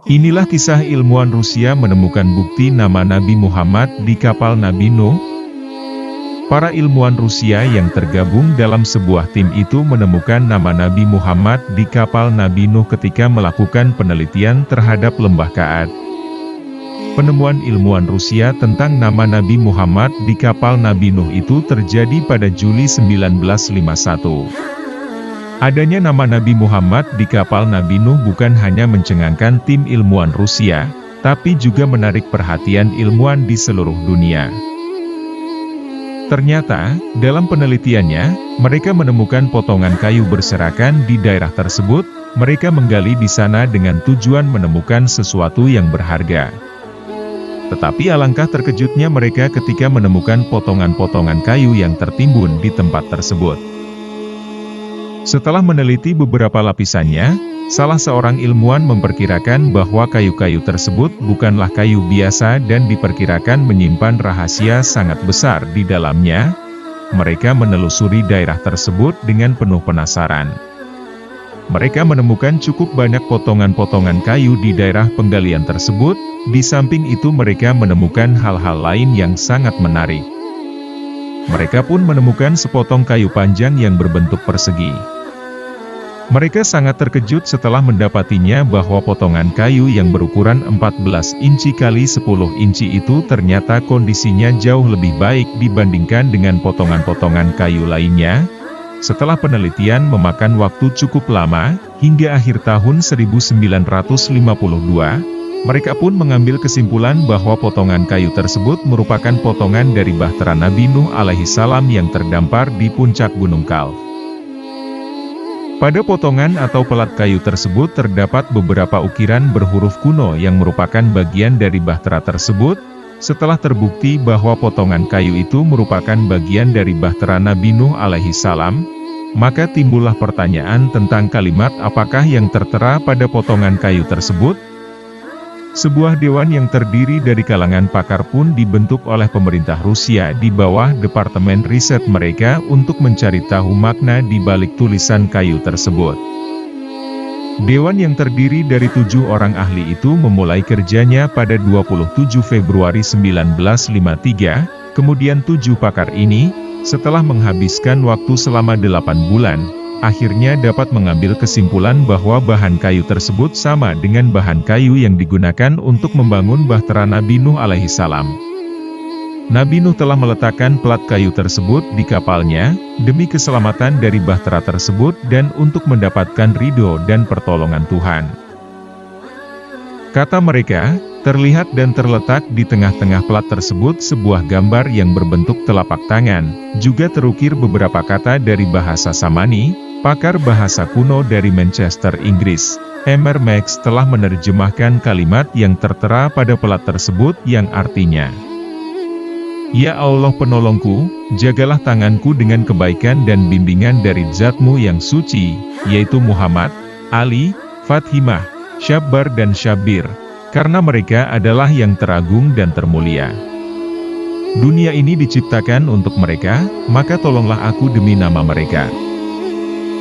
Inilah kisah ilmuwan Rusia menemukan bukti nama Nabi Muhammad di kapal Nabi Nuh. Para ilmuwan Rusia yang tergabung dalam sebuah tim itu menemukan nama Nabi Muhammad di kapal Nabi Nuh ketika melakukan penelitian terhadap lembah Kaad. Penemuan ilmuwan Rusia tentang nama Nabi Muhammad di kapal Nabi Nuh itu terjadi pada Juli 1951. Adanya nama Nabi Muhammad di kapal Nabi Nuh bukan hanya mencengangkan tim ilmuwan Rusia, tapi juga menarik perhatian ilmuwan di seluruh dunia. Ternyata, dalam penelitiannya, mereka menemukan potongan kayu berserakan di daerah tersebut. Mereka menggali di sana dengan tujuan menemukan sesuatu yang berharga. Tetapi alangkah terkejutnya mereka ketika menemukan potongan-potongan kayu yang tertimbun di tempat tersebut. Setelah meneliti beberapa lapisannya, salah seorang ilmuwan memperkirakan bahwa kayu-kayu tersebut bukanlah kayu biasa dan diperkirakan menyimpan rahasia sangat besar di dalamnya. Mereka menelusuri daerah tersebut dengan penuh penasaran. Mereka menemukan cukup banyak potongan-potongan kayu di daerah penggalian tersebut. Di samping itu mereka menemukan hal-hal lain yang sangat menarik. Mereka pun menemukan sepotong kayu panjang yang berbentuk persegi. Mereka sangat terkejut setelah mendapatinya bahwa potongan kayu yang berukuran 14 inci kali 10 inci itu ternyata kondisinya jauh lebih baik dibandingkan dengan potongan-potongan kayu lainnya. Setelah penelitian memakan waktu cukup lama, hingga akhir tahun 1952, mereka pun mengambil kesimpulan bahwa potongan kayu tersebut merupakan potongan dari bahtera Nabi Nuh alaihi salam yang terdampar di puncak Gunung Kalf. Pada potongan atau pelat kayu tersebut terdapat beberapa ukiran berhuruf kuno yang merupakan bagian dari bahtera tersebut. Setelah terbukti bahwa potongan kayu itu merupakan bagian dari bahtera Nabi Nuh alaihi salam, maka timbullah pertanyaan tentang kalimat apakah yang tertera pada potongan kayu tersebut. Sebuah dewan yang terdiri dari kalangan pakar pun dibentuk oleh pemerintah Rusia di bawah departemen riset mereka untuk mencari tahu makna di balik tulisan kayu tersebut. Dewan yang terdiri dari 7 orang ahli itu memulai kerjanya pada 27 Februari 1953, kemudian 7 pakar ini, setelah menghabiskan waktu selama 8 bulan, akhirnya dapat mengambil kesimpulan bahwa bahan kayu tersebut sama dengan bahan kayu yang digunakan untuk membangun bahtera Nabi Nuh alaihi salam. Nabi Nuh telah meletakkan pelat kayu tersebut di kapalnya, demi keselamatan dari bahtera tersebut dan untuk mendapatkan ridho dan pertolongan Tuhan. Kata mereka, terlihat dan terletak di tengah-tengah pelat tersebut sebuah gambar yang berbentuk telapak tangan, juga terukir beberapa kata dari bahasa Samani. Pakar bahasa kuno dari Manchester, Inggris, Emer Max telah menerjemahkan kalimat yang tertera pada pelat tersebut yang artinya, "Ya Allah penolongku, jagalah tanganku dengan kebaikan dan bimbingan dari Zat-Mu yang suci, yaitu Muhammad, Ali, Fathimah, Syabbar dan Syabir, karena mereka adalah yang teragung dan termulia. Dunia ini diciptakan untuk mereka, maka tolonglah aku demi nama mereka."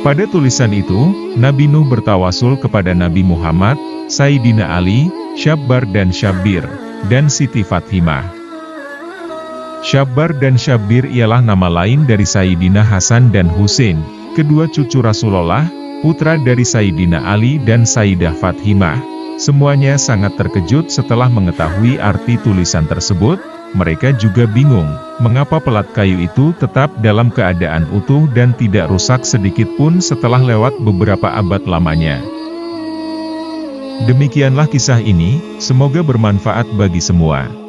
Pada tulisan itu, Nabi Nuh bertawasul kepada Nabi Muhammad, Sayyidina Ali, Syabbar dan Syabir, dan Siti Fathimah. Syabbar dan Syabir ialah nama lain dari Sayyidina Hasan dan Husain, kedua cucu Rasulullah, putra dari Sayyidina Ali dan Sayyidah Fathimah. Semuanya sangat terkejut setelah mengetahui arti tulisan tersebut. Mereka juga bingung, mengapa pelat kayu itu tetap dalam keadaan utuh dan tidak rusak sedikit pun setelah lewat beberapa abad lamanya. Demikianlah kisah ini, semoga bermanfaat bagi semua.